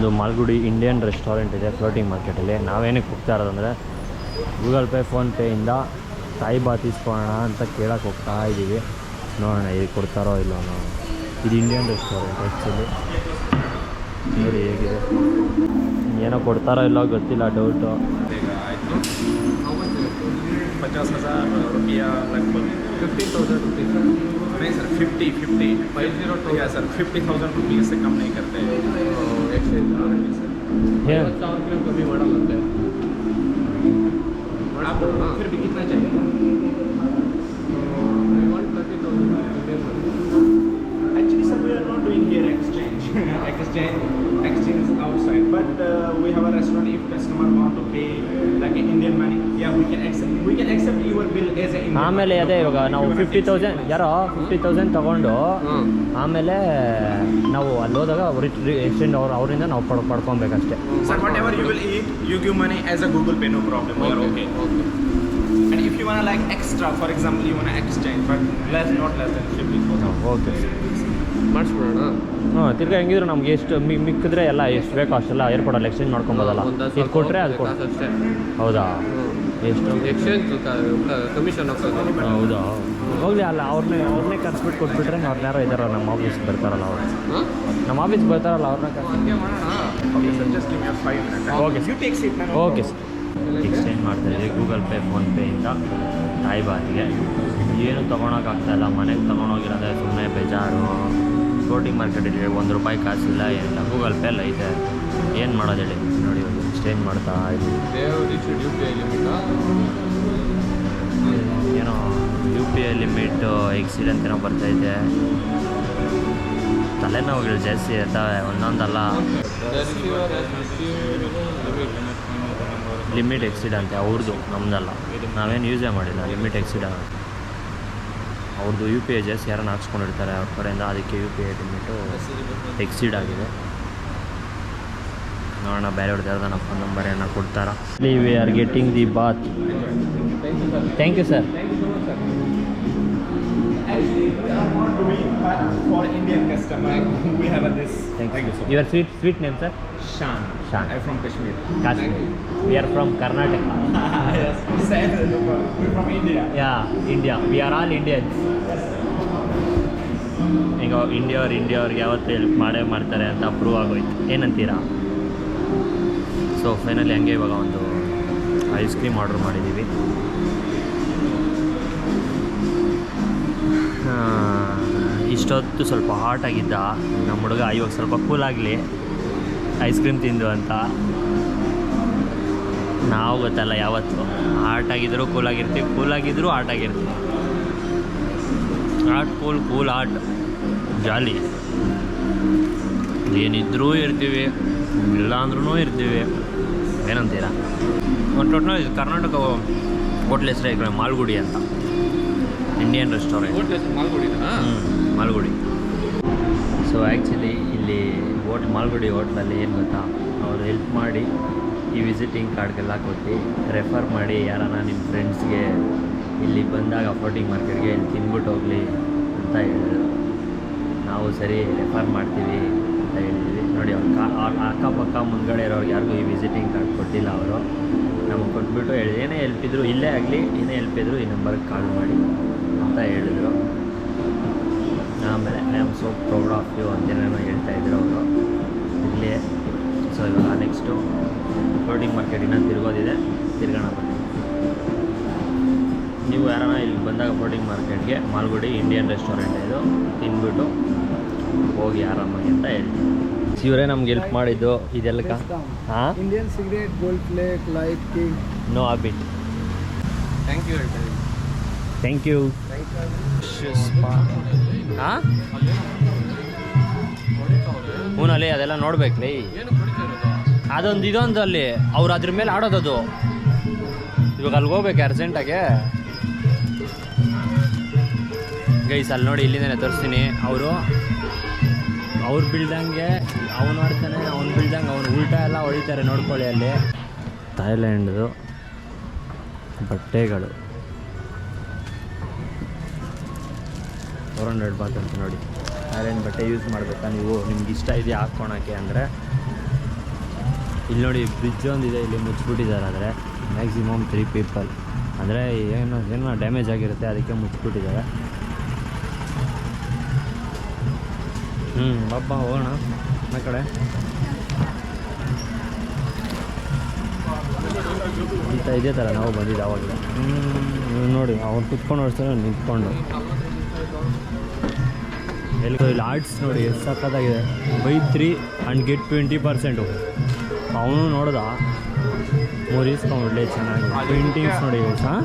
ಒಂದು Malgudi Indian restaurant ಇದೆ floating ಮಾರ್ಕೆಟಲ್ಲಿ. ನಾವೇನಕ್ಕೆ ಹೋಗ್ತಾ ಇರೋದಂದರೆ ಗೂಗಲ್ ಪೇ ಫೋನ್ಪೇಯಿಂದ ತಾಯಿ ಬಾತ್ ಇಸ್ಕೊಳ್ಳೋಣ ಅಂತ ಕೇಳಕ್ಕೆ ಹೋಗ್ತಾ ಇದ್ದೀವಿ. ನೋಡೋಣ ಇದು ಕೊಡ್ತಾರೋ ಇಲ್ಲೋ. ಇದು ಇಂಡಿಯನ್ ರೆಸ್ಟೋರೆಂಟ್ ಆ್ಯಕ್ಚುಲಿ. ನೋಡಿ ಹೇಗಿದೆ, ಏನೋ ಕೊಡ್ತಾರೋ ಇಲ್ಲೋ ಗೊತ್ತಿಲ್ಲ, ಡೌಟು. 50,000 रुपया लगभग 15,000 रुपीज़ नहीं सर 50 या सर 50,000 रुपये से कम नहीं करते एक्सचेंज ಏನು 50,000 किलो कभी बड़ा लगता है। आपको फिर भी कितना चाहिए? Actually, sir, we are not doing here exchange. exchange outside. But we have a restaurant. If customer want to pay like Indian money, yeah, we can accept your bill as a Indian. ಆಮೇಲೆ ಅದೇ ಇವಾಗ ನಾವು 50,000 ಯಾರೋ 50,000 ತೊಗೊಂಡು ಆಮೇಲೆ ನಾವು ಅಲ್ಲಿ ಹೋದಾಗ ಎಕ್ಸ್ಚೇಂಜ್ ಅವರಿಂದ ನಾವು ಪಡ್ಕೊಬೇಕಷ್ಟೇ. Sir, whatever you will eat, you give money as a Google Pay, no problem. We are okay. And if you wanna like extra, for example, you wanna exchange, but not less than 50,000. Okay ಮಾಡಿಸ್ಬಿಡೋಣ. ಹಾಂ, ತಿರ್ಗಿ ಹೆಂಗಿದ್ರು ನಮ್ಗೆ ಎಷ್ಟು ಮಿಕ್ಕಿದ್ರೆ ಎಲ್ಲ ಎಷ್ಟು ಬೇಕೋ ಅಷ್ಟೆಲ್ಲ ಏರ್ಪೋರ್ಟಲ್ಲಿ exchange ಮಾಡ್ಕೊಬೋದಲ್ಲ. ಇದು ಕೊಟ್ಟರೆ ಅದು ಅಷ್ಟೇ. ಹೌದಾ? ಎಷ್ಟು ಎಕ್ಸ್ಚೇಂಜ್ ಕಮಿಷನ್ ಹೋಗ್ತದೆ. ಹೌದಾ? ಹೋಗಲಿ, ಅಲ್ಲ ಅವ್ರನ್ನೇ ಕರ್ಸ್ಬಿಟ್ಟು ಕೊಟ್ಬಿಟ್ರೆ ಅವ್ರನ್ನ ಯಾರೋ ಇದ್ದಾರೋ ನಮ್ಮ ಆಫೀಸ್ಗೆ ಬರ್ತಾರಲ್ಲ ಅವರು. ನಮ್ಮ ಆಫೀಸ್ಗೆ ಬರ್ತಾರಲ್ಲ ಅವ್ರನ್ನ ಹಂಗೆ ಮಾಡೋಣ. Okay, sir, just give me a 5 minutes. Okay. You take seat, man. Okay sir. Exchange ಮಾಡ್ತಾಯಿದ್ವಿ ಗೂಗಲ್ ಪೇ ಫೋನ್ಪೇಯಿಂದ ತಾಯಿ ಬಾತಿಗೆ. ಏನು ತೊಗೊಳಕ್ಕಾಗ್ತಾಯಿಲ್ಲ, ಮನೆಗೆ ತೊಗೊಂಡೋಗಿರೋದೆ ಸುಮ್ಮನೆ ಬೇಜಾರು. ಫ್ಲೋಟಿಂಗ್ ಮಾರ್ಕೆಟಲ್ಲಿ ₹1 ಕಾಸಿಲ್ಲ, ಏನಿಲ್ಲ. ಗೂಗಲ್ ಪೇ ಎಲ್ಲ ಐತೆ, ಏನು ಮಾಡೋದು ಹೇಳಿ. ನೋಡಿ ಎಕ್ಸ್ಚೇಂಜ್ ಮಾಡ್ತಾ ಇದ್ವಿ. ಏನೋ UPI ಲಿಮಿಟ್ ಎಕ್ಸಿಡ್ ಅಂತೇನೋ ಬರ್ತೈತೆ. ತಲೆನೋವುಗಳು ಜಾಸ್ತಿ ಇರ್ತವೆ, ಒಂದೊಂದಲ್ಲ. ಲಿಮಿಟ್ ಎಕ್ಸಿಡ್ ಅಂತೆ ಅವ್ರದ್ದು, ನಮ್ಮದಲ್ಲ. ನಾವೇನು ಯೂಸೇ ಮಾಡಿಲ್ಲ. ಲಿಮಿಟ್ ಎಕ್ಸಿಡ್ ಅವ್ರದ್ದು UPI ಜಾಸ್ತಿ ಯಾರನ್ನ ಹಾಕ್ಸ್ಕೊಂಡಿರ್ತಾರೆ ಅವ್ರ ಕಡೆಯಿಂದ, ಅದಕ್ಕೆ UPI ಲಿಮಿಟು ಎಕ್ಸಿಡ್ ಆಗಿದೆ. ನೋಡೋಣ ಬೇರೆಯವ್ರದ್ದು ಯಾರ್ದು ನಮ್ಮ ಫೋನ್ ನಂಬರ್ ಏನೋ ಕೊಡ್ತಾರಾ. We are getting the bath. Thank you sir. Actually, we are not doing, but for Indian customer, we have this. Thank you. so Your sweet name, sir? Shan. Shan. I'm from Kashmir. Kashmir. We are from Karnataka. Yes. Same. We're from India. Yeah, India. We are all Indians. ಈಗ ಇಂಡಿಯಾವ್ರಿಗೆ ಯಾವತ್ತೂ help ಮಾಡ್ತಾರೆ ಅಂತ prove ಆಗೋಯ್ತು. ಏನಂತೀರಾ? So finally ಹಂಗೆ ಇವಾಗ ಒಂದು ice cream order ಮಾಡಿದ್ದೀವಿ. ಇಷ್ಟೊತ್ತು ಸ್ವಲ್ಪ ಹಾಟ್ ಆಗಿದ್ದ ನಮ್ಮ ಹುಡುಗ, ಇವಾಗ ಸ್ವಲ್ಪ ಕೂಲಾಗಲಿ ಐಸ್ ಕ್ರೀಮ್ ತಿಂದು ಅಂತ. ನಾವು ಗೊತ್ತಲ್ಲ, ಯಾವತ್ತು ಹಾಟ್ ಆಗಿದ್ದರೂ ಕೂಲಾಗಿರ್ತೀವಿ, ಕೂಲಾಗಿದ್ದರೂ ಹಾಟ್ ಆಗಿರ್ತೀವಿ. ಹಾಟ್ ಕೂಲ್ ಹಾಟ್ ಜಾಲಿ, ಏನಿದ್ರೂ ಇರ್ತೀವಿ, ಇಲ್ಲ ಅಂದ್ರೂ ಇರ್ತೀವಿ. ಏನಂತೀರ? ಒಂದು ಟೋಟಲ್ ಇದು ಕರ್ನಾಟಕ ಹೋಟ್ಲ್ ಹೆಸರು ಐತೆ ಮಾಲ್ಗುಡಿ ಅಂತ, Indian restaurant. Malgudi. So actually ಇಲ್ಲಿ ಮಾಲ್ಗುಡಿ ಹೋಟ್ಲಲ್ಲಿ ಏನು ಗೊತ್ತಾ, ಅವರು ಹೆಲ್ಪ್ ಮಾಡಿ ಈ ವಿಸಿಟಿಂಗ್ ಕಾರ್ಡ್ಗೆಲ್ಲ ಕೊಟ್ಟು ರೆಫರ್ ಮಾಡಿ ಯಾರನ್ನ ನಿಮ್ಮ ಫ್ರೆಂಡ್ಸ್ಗೆ ಇಲ್ಲಿ ಬಂದಾಗ ಫ್ಲೋಟಿಂಗ್ ಮಾರ್ಕೆಟ್ಗೆ ಇಲ್ಲಿ ತಿನ್ಬಿಟ್ಟು ಹೋಗಲಿ ಅಂತ ಹೇಳಿದ್ರು. ನಾವು ಸರಿ ರೆಫರ್ ಮಾಡ್ತೀವಿ ಅಂತ ಹೇಳಿದ್ವಿ. ನೋಡಿ ಅವ್ರ ಅಕ್ಕಪಕ್ಕ ಮುಂದ್ಗಡೆ ಇರೋರಿಗೆ ಯಾರಿಗೂ ಈ ವಿಸಿಟಿಂಗ್ ಕಾರ್ಡ್ ಕೊಟ್ಟಿಲ್ಲ. ಅವರು ನಮಗೆ ಕೊಟ್ಬಿಟ್ಟು ಏನೇ ಹೆಲ್ಪ್ ಇದ್ದರೂ, ಇಲ್ಲೇ ಆಗಲಿ ಏನೇ ಹೆಲ್ಪ್ ಇದ್ದರೂ ಈ ನಂಬರ್ಗೆ ಕಾಲ್ ಮಾಡಿ ಅಂತ ಹೇಳಿದರು. ಆಮೇಲೆ I am so proud of you ಅಂತೇನೇನೋ ಹೇಳ್ತಾಯಿದ್ರು ಅವರು ಇಲ್ಲಿ. ಸೊ ಇವಾಗ ನೆಕ್ಸ್ಟು ಫ್ಲೋಟಿಂಗ್ ಮಾರ್ಕೆಟಿನ ತಿರುಗೋದಿದೆ, ತಿರ್ಗೋಣ ಬನ್ನಿ. ನೀವು ಯಾರನ್ನ ಇಲ್ಲಿ ಬಂದಾಗ ಫ್ಲೋಟಿಂಗ್ ಮಾರ್ಕೆಟ್ಗೆ ಮಾಲ್ಗುಡಿ ಇಂಡಿಯನ್ ರೆಸ್ಟೋರೆಂಟ್ ಇದು ತಿಂದ್ಬಿಟ್ಟು ಹೋಗಿ ಆರಾಮಾಗಿ ಅಂತ ಹೇಳ್ತೀನಿ. ಇವರೇ ನಮ್ಗೆ ಹೆಲ್ಪ್ ಮಾಡಿದ್ದು ಇದೆಲ್ಲಕ. ಹಾಂ, Indian cigarette, gold plate, light king, no habit. Thank you ಹೇಳ್ತಾರೆ. Thank you. ಹಾಂ, ಹೂನಲ್ಲಿ ಅದೆಲ್ಲ ನೋಡ್ಬೇಕ್ರಿ. ಅದೊಂದು ಇದೊಂದು ಅಲ್ಲಿ ಅವ್ರು ಅದ್ರ ಮೇಲೆ ಆಡೋದದು. ಇವಾಗ ಅಲ್ಲಿಗೆ ಹೋಗ್ಬೇಕು ಅರ್ಜೆಂಟಾಗೆ ಗೈಸ್. ಅಲ್ಲಿ ನೋಡಿ, ಇಲ್ಲಿಂದನೇ ತೋರಿಸ್ತೀನಿ. ಅವ್ರು ಬೀಳ್ದಂಗೆ ಅವನು ಆಡ್ತಾನೆ, ಅವ್ನು ಬೀಳ್ದಂಗೆ ಅವ್ನು ಉಲ್ಟಾ ಎಲ್ಲ ಹೊಡಿತಾರೆ. ನೋಡ್ಕೊಳ್ಳಿ ಅಲ್ಲಿ. ಥಾಯ್ಲ್ಯಾಂಡ್ದು ಬಟ್ಟೆಗಳು $400 ಅಂತ ನೋಡಿ. ಥಾಯ್ಲ್ಯಾಂಡ್ ಬಟ್ಟೆ ಯೂಸ್ ಮಾಡಬೇಕಾ ನೀವು, ನಿಮ್ಗೆ ಇಷ್ಟ ಇದೆಯಾ ಹಾಕ್ಕೊಳಕ್ಕೆ ಅಂದರೆ ಇಲ್ಲಿ ನೋಡಿ ಬ್ರಿಡ್ಜ್ ಒಂದಿದೆ, ಇಲ್ಲಿ ಮುಚ್ಚಿಬಿಟ್ಟಿದ್ದಾರೆ. ಆದರೆ ಮ್ಯಾಕ್ಸಿಮಮ್ 3 ಪೀಪಲ್, ಅಂದರೆ ಏನೋ ಡ್ಯಾಮೇಜ್ ಆಗಿರುತ್ತೆ ಅದಕ್ಕೆ ಮುಚ್ಚಿಬಿಟ್ಟಿದ್ದಾರೆ. ಬಾಬಾ ಹೋಗೋಣ ಆ ಕಡೆ. ಅಂತ ಇದೇ ಥರ ನಾವು ಬಂದಿದ್ದು ಆವಾಗಲೇ. ನೋಡಿ ಅವ್ರು ಕುತ್ಕೊಂಡು ಓಡಿಸ್ತಾರೆ, ನಿಂತ್ಕೊಂಡು. ಇಲ್ಲಿ ಆರ್ಟ್ಸ್ ನೋಡಿ ಎಷ್ಟು ಸಕ್ಕತ್ತಾಗಿದೆ. By 3 and get 20%. ಅವನು ನೋಡ್ದ ಮುರಿಸ್ಕೊಂಡ್ಬಿಡ್ಲಿ ಚೆನ್ನಾಗಿ. ಪೇಂಟಿಂಗ್ಸ್ ನೋಡಿ ಹಾಂ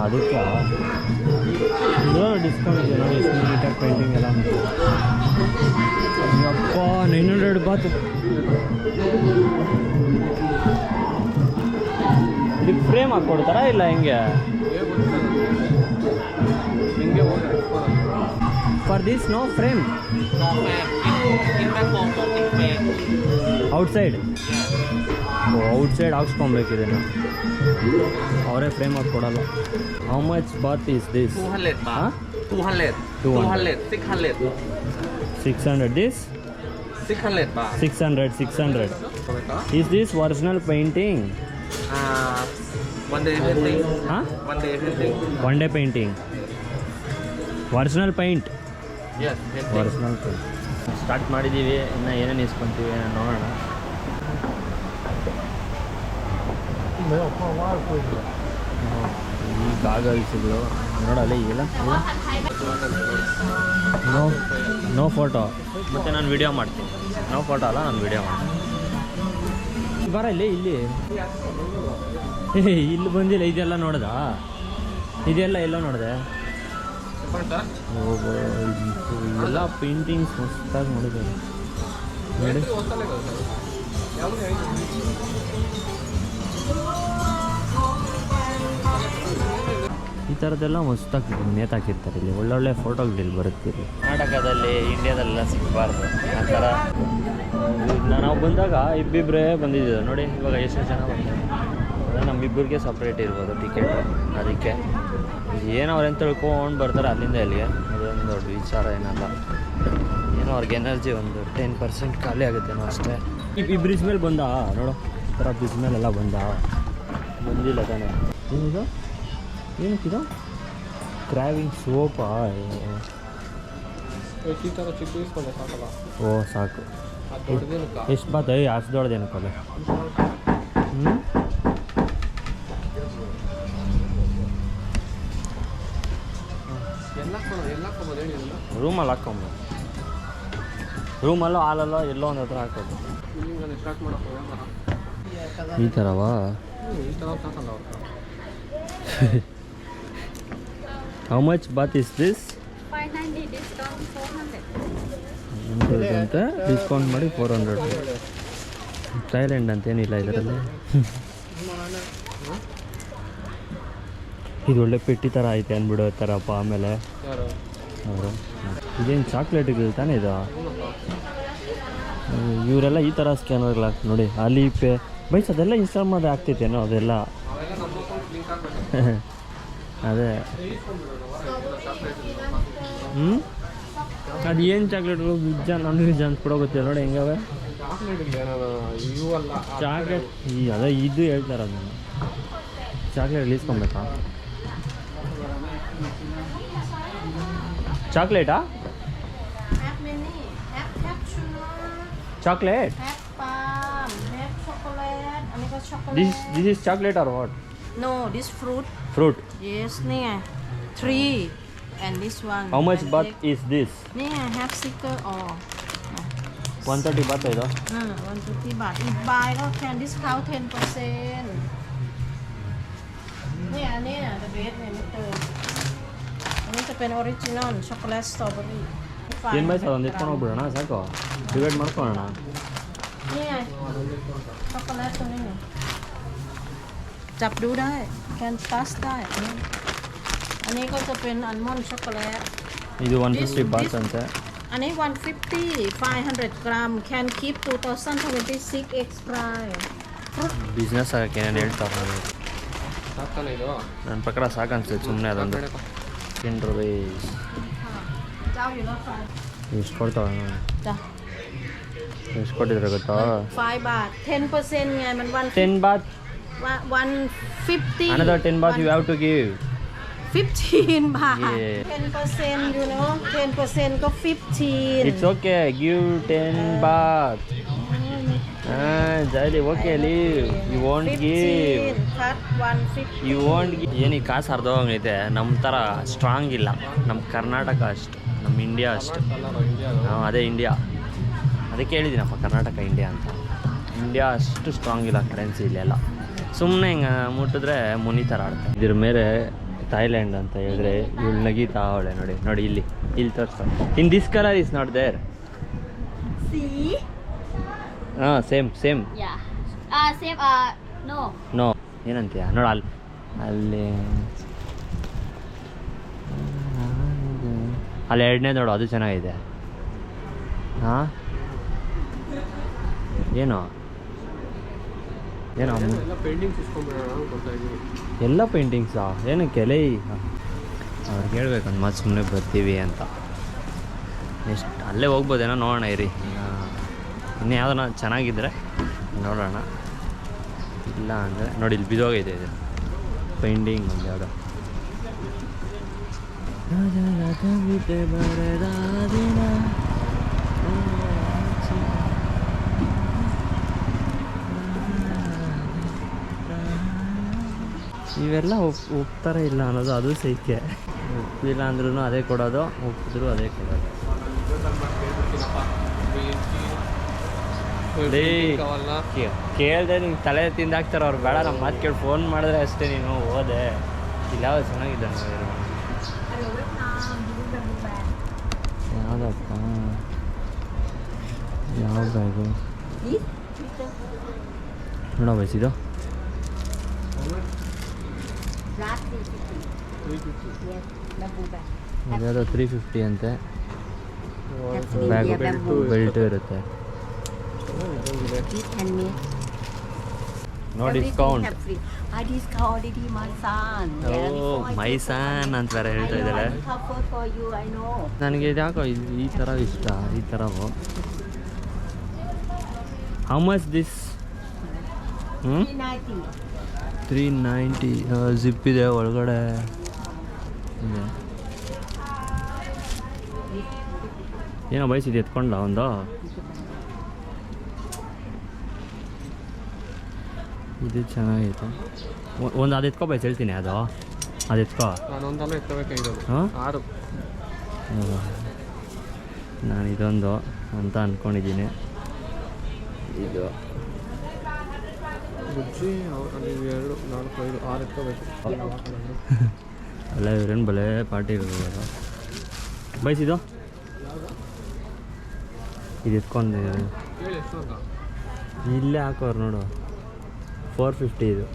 ಅದಕ್ಕೆ ಡಿಸ್ಕೌಂಟ್ ಇದೆ ನೋಡಿ. ಎಷ್ಟು ನೀಟಾಗಿ ಪೇಂಟಿಂಗ್ ಎಲ್ಲ ಅಪ್ಪ 900 ಬಾತು. ಇದಕ್ಕೆ ಫ್ರೇಮ್ ಹಾಕ್ಕೊಡ್ತಾರಾ ಇಲ್ಲ ಹೆಂಗೆ? For this no frame outside. Outside ಹಾಕ್ಸ್ಕೊಬೇಕಿದೆ. ಅವರೇ ಫ್ರೇಮ್ ಹಾಕಿ ಕೊಡಲ್ಲ. How much baht is this? 200 baht. 200. 600. This 600 baht. 600. Is this original painting? One day painting. Huh? One day painting. One day painting. Original paint. Yes, painting. Original paint. Start ಮಾಡಿದ್ದೀವಿ, ಇನ್ನು ಏನೇನು ಇಸ್ಕೊತೀವಿ ನೋಡೋಣ. ಈ ಗಾಗಲ್ಸ್ಗಳು ನೋಡಲ್ಲ ಈಗೆಲ್ಲ. No photo. ಮತ್ತು ನಾನು ವಿಡಿಯೋ ಮಾಡ್ತೀನಿ. ನೋ ಫೋಟೋ ಅಲ್ಲ, ನಾನು ವಿಡಿಯೋ ಮಾಡ್ತೀನಿ. ಬರ ಇಲ್ಲಿ ಇಲ್ಲಿ ಬಂದಿಲ್ಲ. ಇದೆಲ್ಲ ನೋಡ್ದ? ಇದೆಲ್ಲ ಎಲ್ಲೋ ನೋಡಿದೆ. ಎಲ್ಲ ಪೇಂಟಿಂಗ್ಸ್ ಮಸ್ತಾಗಿ ನೋಡಿದ್ದಾರೆ ನೋಡಿ. ಈ ಥರದ್ದೆಲ್ಲ ಮಸ್ತಾಗಿ ನೇತಾಕಿರ್ತಾರೆ. ಇಲ್ಲಿ ಒಳ್ಳೊಳ್ಳೆ ಫೋಟೋಗಳು ಇಲ್ಲಿ ಬರುತ್ತಿರಿ. ಕರ್ನಾಟಕದಲ್ಲಿ ಇಂಡಿಯಾದಲ್ಲೆಲ್ಲ ಸಿಗಬಾರ್ದು ಆ ಥರ. ನಾವು ಬಂದಾಗ ಇಬ್ಬಿಬ್ಬರೇ ಬಂದಿದ್ದೀವಿ ನೋಡಿ. ಇವಾಗ ಎಷ್ಟು ಜನ ಬಂದಿದ್ದಾರೆ? ಅದೇ ನಮ್ಮಿಬ್ಬರಿಗೆ ಸಪ್ರೇಟ್ ಇರ್ಬೋದು ಟಿಕೆಟ್. ಅದಕ್ಕೆ ಏನೋ ಅವ್ರೇನು ತಿಳ್ಕೊಂಡು ಬರ್ತಾರೆ ಅಲ್ಲಿಂದ ಇಲ್ಲಿಗೆ. ಅದೊಂದು ದೊಡ್ಡ ವಿಚಾರ ಏನಲ್ಲ. ಏನೋ ಅವ್ರಿಗೆ ಎನರ್ಜಿ ಒಂದು 10% ಖಾಲಿ ಆಗುತ್ತೇನೋ ಅಷ್ಟೇ. ಈ ಬ್ರಿಡ್ಜ್ ಮೇಲೆ ಬಂದ ನೋಡು. ಈ ಥರ ಬ್ರಿಡ್ಜ್ ಮೇಲೆಲ್ಲ ಬಂದಿಲ್ಲ ತಾನೆ. ಏನಿದು? ಏನಕ್ಕಿದು? ಕ್ರಾವಿಂಗ್ ಸೋಪಾ? ಓ ಸಾಕು. ಎಷ್ಟು ಬಾತ್? ಅಷ್ಟು ದೊಡ್ಡದೇನಕ್ಕಲ್ಲ. ರೂಮಲ್ಲಿ ಹಾಕ್ಕೊಂಬ. ರೂಮಲ್ಲೋ ಹಾಲಲ್ಲೋ ಎಲ್ಲೋ ಒಂದು ಹತ್ರ ಹಾಕೋದು. ಈ ಥರವಾ? How much baht is this? 590 discount 400. ಅಂತ ಡಿಸ್ಕೌಂಟ್ ಮಾಡಿ 400. ಥೈಲ್ಯಾಂಡ್ ಅಂತೇನಿಲ್ಲ ಇದರಲ್ಲಿ. ಇದು ಒಳ್ಳೆ ಪೆಟ್ಟಿ ಥರ ಐತೆ ಅಂದ್ಬಿಡೋ ಥರಪ್ಪ. ಆಮೇಲೆ ಅವರು ಇದೇನು ಚಾಕ್ಲೇಟಿಗೆ ತಾನೇ ಇದು? ಇವರೆಲ್ಲ ಈ ಥರ ಸ್ಕ್ಯಾನರ್ಗಳು ಹಾಕಿ ನೋಡಿ. ಅಲ್ಲಿ ಬೈಸ್ ಅದೆಲ್ಲ ಇನ್ಸ್ಟಾಲ್ ಮಾಡಿ ಆಗ್ತೈತೇನೋ ಅದೆಲ್ಲ. ಅದೇ ಅದು ಏನು ಚಾಕ್ಲೇಟ್ಗಳು ನಾನ್ ವೆಜ್ ಅಂತ ಕೂಡ ಗೊತ್ತಿಲ್ಲ ನೋಡಿ ಹೆಂಗವೆ ಚಾಕ್ಲೇಟ್. ಅದೇ ಇದು ಹೇಳ್ತಾರೆ ಅದನ್ನು. ಚಾಕ್ಲೇಟ್ ಇಸ್ಕೊಬೇಕಾ? ಚಾಕ್ಲೇಟಾ? Have many. Have cappuccino. Chocolate? Have palm. Have chocolate. And got chocolate. This is chocolate or what? No, this fruit. Fruit. Yes, near 3. And this one. How much and baht take- is this? Near have sticker or. 130 baht ಇದು. 150 baht. If buyก็ can discount 10%.เนี่ย the best เนี่ยไม่เติมอันนี้จะเป็นออริจินอลช็อกโกแลตสตรอเบอรี่ ಏನು byes ಅದೊಂದು ಎತ್ಕೊಂಡು ಹೋಗ್ಬಿಡೋಣ ಸಾಕು. Divide ಮಾಡ್ಕೊಳ್ಳೋಣ.นี่ไงช็อกโกแลตตัวนี้ไงจับดูได้แคนตัสได้อันนี้ก็จะเป็นอัลมอนด์ช็อกโกแลต ಇದು 150 baht ಅಂತೆ.อันนี้ 150 500 gram can keep 2026 X price business ಆಗಕ್ಕೆ ಏನೇನು ಹೇಳ್ತಾರೆ ನೋಡಿ. ಸಾಕ್ತಾನೆ ಇದು ನನ್ನ ಪ್ರಕಾರ ಸಾಕನ್ಸುತ್ತೆ ಸುಮ್ಮನೆ ಅದೊಂದು ಕಿಂಡರ್ ಬೇಸ್.เจ้าอยู่รถไฟ ಎಷ್ಟು ಕೊಡ್ತಾವೆ ನೋಡಿ.จ้ะ ಎಷ್ಟು ಕೊಟ್ಟಿದ್ರೆ ಗೊತ್ತಾ? 5 baht 10%ไงมันวัน 10 baht 150 another 10 baht you have to give 15 baht Yeah. 10% you know 10%ก็ 15 it's okay give 10 baht Jayali okay leave you won't give 15 cut 150 you won't give ಏನಿಗೆ ಕಾಸು ಅರ್ಧವಾಗೈತೆ ನಮ್ಮ ಥರ ಸ್ಟ್ರಾಂಗ್ ಇಲ್ಲ ನಮ್ಮ ಕರ್ನಾಟಕ ಅಷ್ಟು ನಮ್ಮ ಇಂಡಿಯಾ ಅಷ್ಟು ಅದೇ ಇಂಡಿಯಾ ಅದಕ್ಕೆ ಹೇಳಿದ್ದೀನಪ್ಪ ಕರ್ನಾಟಕ ಇಂಡಿಯಾ ಅಂತ ಇಂಡಿಯಾ ಅಷ್ಟು ಸ್ಟ್ರಾಂಗ್ ಇಲ್ಲ ಕರೆನ್ಸಿ ಇಲ್ಲೆಲ್ಲ ಸುಮ್ಮನೆ ಹಿಂಗೆ ಮುಟ್ಟಿದ್ರೆ ಮುನಿ ಥರ ಆಡ್ತಾರೆ ಇದ್ರ ಮೇಲೆ ಥೈಲ್ಯಾಂಡ್ ಅಂತ ಹೇಳಿದ್ರೆ ಇವಳು ನಗೀತಾ ಅವಳೆ ನೋಡಿ ನೋಡಿ ಇಲ್ಲಿ ತೋರಿಸ್ತಾರೆ in this colour is not there See? ಹಾಂ same Yeah. Same. No. No ಏನಂತೀಯ ನೋಡು ಅಲ್ಲಿ ಎರಡನೇ ನೋಡು ಅದು ಚೆನ್ನಾಗಿದೆ ಹಾಂ ಏನೋ ಎಲ್ಲ ಪೇಂಟಿಂಗ್ಸಾ ಏನಕ್ಕೆ ಲೈ ಅವ್ರಿಗೆ ಹೇಳ್ಬೇಕು ಒಂದು ಮಾತು ಸುಮ್ಮನೆ ಬರ್ತೀವಿ ಅಂತ ಎಷ್ಟು ಅಲ್ಲೇ ಹೋಗ್ಬೋದೇನೋ ನೋಡೋಣ ಇರಿ ಇನ್ನು ಯಾವ್ದನ ಚೆನ್ನಾಗಿದ್ದರೆ ನೋಡೋಣ ಇಲ್ಲ ಅಂದರೆ ನೋಡಿ ಇಲ್ಲಿ ಬಿದೋಗೈತೆ ಇದು ಪೇಂಟಿಂಗ್ ಒಂದು ಯಾವುದೋ ಇವೆಲ್ಲ ಒಪ್ತಾರೆ ಇಲ್ಲ ಅನ್ನೋದು ಅದು ಸೈಕೆ ಉಪ್ಪಿಲ್ಲ ಅಂದ್ರೂ ಅದೇ ಕೊಡೋದು ಉಪ್ಪಿದ್ರು ಅದೇ ಕೊಡೋದು ಕೇಳಿದೆ ನಿಂಗೆ ತಲೆ ತಿಂದಾಕ್ತಾರೆ ಅವ್ರು ಬೇಡ ನಮ್ಮ ಮಾತು ಕೇಳಿ ಫೋನ್ ಮಾಡಿದ್ರೆ ಅಷ್ಟೇ ನೀನು ಹೋದೆ ಇಲ್ಲ ಯಾವ್ದು ಚೆನ್ನಾಗಿದೆ ಯಾವುದಪ್ಪ ಯಾವ ಬ್ಯಾಗು ನೋಡೋ ಬಯಸಿದು ಅದ್ಯಾವುದೋ 350 ಅಂತೆ ಬ್ಯಾಗ್ ಬೆಲ್ಟು ಇರುತ್ತೆ no discount I discount already, my son. My son ಅಂತ ಬೇರೆ ಹೇಳ್ತಾ ಇದ್ದಾರೆ Comfort for you, I know. ನನಗೆ ಯಾಕೋ ಈ ಥರ ಇಷ್ಟ ಈ ಥರವು ಹೌ ಮಚ್ ದಿಸ್ 390. 390 ಜಿಪ್ ಇದೆ ಒಳಗಡೆ ಇದೆ ಏನೋ ಬಯಸಿದೆ ಎತ್ಕೊಂಡ ಒಂದು ಇದು ಚೆನ್ನಾಗೈತೆ ಒಂದು ಅದು ಎತ್ಕೋ ಬಯಸ್ ಹೇಳ್ತೀನಿ ಅದು ಎತ್ಕೋ ನಾನೊಂದಲ್ಲ ಎತ್ತಬೇಕಾಗಿರೋದು ಹಾಂ 6 ನಾನು ಇದೊಂದು ಅಂತ ಅಂದ್ಕೊಂಡಿದ್ದೀನಿ ಇದು ಬುಜ್ಜಿ ಅಲ್ಲಿ 2 4 5 6 ಎತ್ತಬೇಕು ಅಲ್ಲ ಇವ್ರೇನು ಬಲೆ ಪಾರ್ಟಿ ಇರೋದು ಬಯಸಿದು ಇದು ಎತ್ಕೊಂಡು ಹೇಳಿ ಎಷ್ಟು ಅಂತ ಇಲ್ಲೇ ಹಾಕೋರು ನೋಡು 450 ಇದು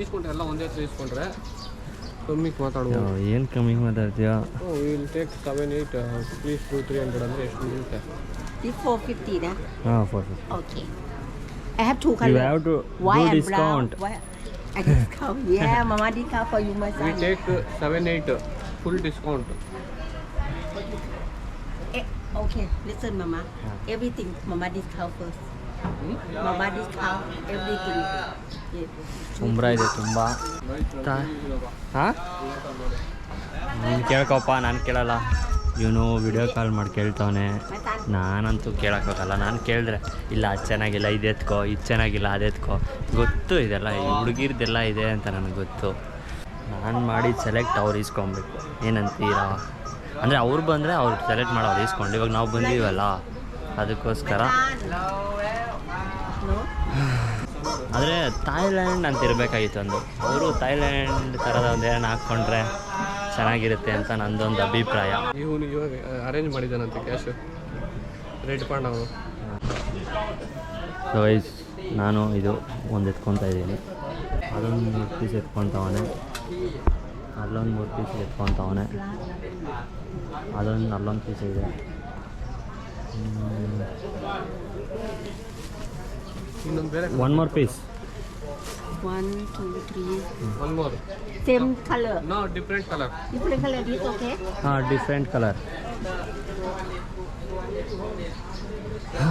ಈಸ್ಕೊಂಡ್ರೆ ಎಲ್ಲ ಒಂದೇ ಹತ್ರ ಈಸ್ಕೊಂಡ್ರೆ ಕಮ್ಮಿ ಮಾತಾಡ್ಬೋದು ಏನು ಕಮ್ಮಿ ಮಾತಾಡ್ತೀಯ ವಿಲ್ ಟೇಕ್ 7 8 ಪ್ಲೀಸ್ 2 300 ಅಂದರೆ ಎಷ್ಟು ಬರುತ್ತೆ This 450, na? ಹಾಂ 450 Okay. I have 2 You colors. have to White do and discount. brown. I discount. Yeah, Mama discount for you, my we son. Take 7 8 full discount Okay, listen, Mama. Everything, Mama discount first. Mama discount everything. Yeah. ಉಂಬ್ರ ಇದೆ ತುಂಬ ಹಾಂ ನೀನು ಕೇಳ್ಕೊಪ್ಪ ನಾನು ಕೇಳಲ್ಲ ಇವನು video call ಮಾಡಿ ಕೇಳ್ತಾವನೆ ನಾನಂತೂ ಕೇಳೋಕ್ಕಾಗಲ್ಲ ನಾನು ಕೇಳಿದ್ರೆ ಇಲ್ಲ ಅದು ಚೆನ್ನಾಗಿಲ್ಲ ಇದು ಎತ್ಕೋ ಇದು ಚೆನ್ನಾಗಿಲ್ಲ ಅದು ಎತ್ಕೋ ಗೊತ್ತು ಇದೆಲ್ಲ ಈ ಹುಡುಗಿರ್ದೆಲ್ಲ ಇದೆ ಅಂತ ನನಗೆ ಗೊತ್ತು ನಾನು ಮಾಡಿ ಸೆಲೆಕ್ಟ್ ಅವ್ರು ಇಸ್ಕೊಬೇಕು ಏನಂತೀರಾ ಅಂದರೆ ಅವ್ರು ಬಂದರೆ ಅವ್ರು ಸೆಲೆಕ್ಟ್ ಮಾಡಿ ಅವ್ರು ಇಸ್ಕೊಂಡು ಇವಾಗ ನಾವು ಬಂದಿದ್ದೀವಲ್ಲ ಅದಕ್ಕೋಸ್ಕರ ಆದರೆ ಥಾಯ್ಲ್ಯಾಂಡ್ ಅಂತ ಇರಬೇಕಾಗಿತ್ತು ಒಂದು ಅವರು ಥಾಯ್ಲ್ಯಾಂಡ್ ಥರದ ಒಂದು ಏನೋ ಹಾಕ್ಕೊಂಡ್ರೆ ಚೆನ್ನಾಗಿರುತ್ತೆ ಅಂತ ನಂದೊಂದು ಅಭಿಪ್ರಾಯ ಇವನು ಇವಾಗ ಅರೇಂಜ್ ಮಾಡಿದ್ದಾನಂತೆ ಕ್ಯಾಶು ರೆಡ್ ಪಾಂಡ್ ಅವನು ವೈಸ್ ನಾನು ಇದು ಒಂದು ಎತ್ಕೊತಾ ಇದ್ದೀನಿ ಅದೊಂದು 3 ಪೀಸ್ ಎತ್ಕೊತಾವನೆ ಅಲ್ಲೊಂದು 3 ಪೀಸ್ ಎತ್ಕೊತಾವನೆ ಅಲ್ಲೊಂದು ಪೀಸ್ ಇದೆ ಇನ್ನೊಂದು ಬೇರೆ one more piece 1, 2, 3. One more Same color. No different colour Different color, this okay? ಹಾಂ ಡಿಫ್ರೆಂಟ್ ಕಲರ್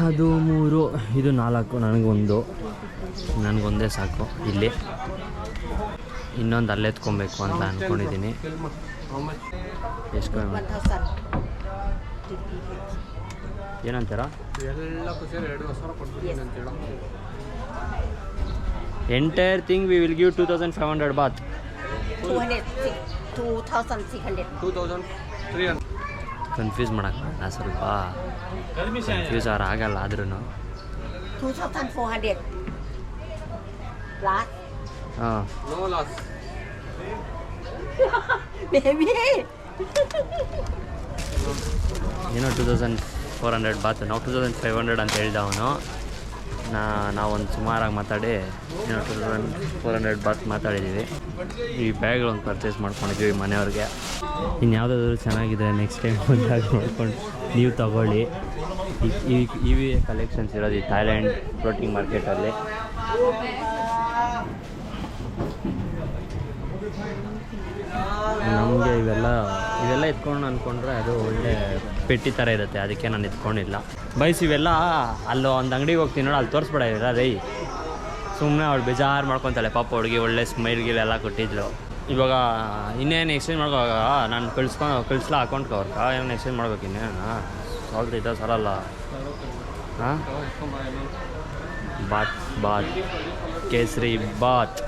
ಅದು 3, ಇದು 4, ನನಗೊಂದೇ ಸಾಕು. ಇಲ್ಲಿ ಇನ್ನೊಂದು ಅಲ್ಲೇ ಎತ್ಕೊಬೇಕು ಅಂತ ಅಂದ್ಕೊಂಡಿದ್ದೀನಿ. ಎಷ್ಟು 1,000. ಏನಂತೀರಾ? ಎಲ್ಲಕ್ಕೂ ಸೇರಿ 2,000 ಕೊಟ್ಬಿಡ್ತೀನಿ ಅಂತ ಹೇಳೋ. Entire thing we will give 2,500 baht. 2,600. 2,300. Confuse ಮಾಡೋಕ್ಕೆ ಸ್ವಲ್ಪ ಕನ್ಫ್ಯೂಸ್ ಅವ್ರು ಆಗಲ್ಲ ಆದ್ರೂ. 2,400. Last. ಹಾಂ, ನೋ ಲಾಸ್. Baby. ಏನೋ 2,400 baht, ನಾವು 2,500 ಅಂತ ಹೇಳ್ದ ಅವನು. ನಾವೊಂದು ಸುಮಾರಾಗಿ ಮಾತಾಡಿ ಏನೋ 2,400 baht ಮಾತಾಡಿದ್ದೀವಿ. ಈ ಬ್ಯಾಗ್ಗಳೊಂದು ಪರ್ಚೇಸ್ ಮಾಡ್ಕೊಂಡಿದ್ದೀವಿ ಮನೆಯವ್ರಿಗೆ. ಇನ್ನು ಯಾವುದಾದ್ರೂ ಚೆನ್ನಾಗಿದೆ ನೆಕ್ಸ್ಟ್ ಟೈಮ್ ಬಂದಾಗ ನೋಡ್ಕೊಂಡು ನೀವು ತಗೊಳ್ಳಿ. ಇವಿ ಕಲೆಕ್ಷನ್ಸ್ ಇರೋದು ಈ ಥೈಲ್ಯಾಂಡ್ ಫ್ಲೋಟಿಂಗ್ ಮಾರ್ಕೆಟಲ್ಲಿ. ನಮಗೆ ಇವೆಲ್ಲ ಎತ್ಕೊಂಡು ಅಂದ್ಕೊಂಡ್ರೆ ಅದು ಒಳ್ಳೆ ಪೆಟ್ಟಿ ಥರ ಇರುತ್ತೆ, ಅದಕ್ಕೆ ನಾನು ಎತ್ಕೊಂಡಿಲ್ಲ. ಬೈಸ್ ಇವೆಲ್ಲ ಅಲ್ಲೋ ಒಂದು ಅಂಗಡಿಗೆ ಹೋಗ್ತೀನಿ ನೋಡಿ, ಅಲ್ಲಿ ತೋರಿಸ್ಬೇಡ ಇವೆಲ್ಲ ರೈ. ಸುಮ್ಮನೆ ಅವಳು ಬೇಜಾರು ಮಾಡ್ಕೊತಾಳೆ ಪಾಪ. ಹುಡುಗಿ ಒಳ್ಳೆ ಸ್ಮೈಲ್ಗಿಲೆಲ್ಲ ಕೊಟ್ಟಿದ್ಲು. ಇವಾಗ ಇನ್ನೇನು ಎಕ್ಸ್ಚೇಂಜ್ ಮಾಡ್ಕೋವಾಗ ನಾನು ಕಳಿಸ್ಲಾ ಅಕೌಂಟ್ಗೆ ಅವ್ರಕ ಏನೋ ಎಕ್ಸ್ಚೇಂಜ್ ಮಾಡ್ಬೇಕು. ಇನ್ನೇನು ಸಾಲ್ತೈತ ಸರಲ್ಲ. ಹಾಂ, ಬಾತ್ ಕೇಸರಿ ಬಾತ್.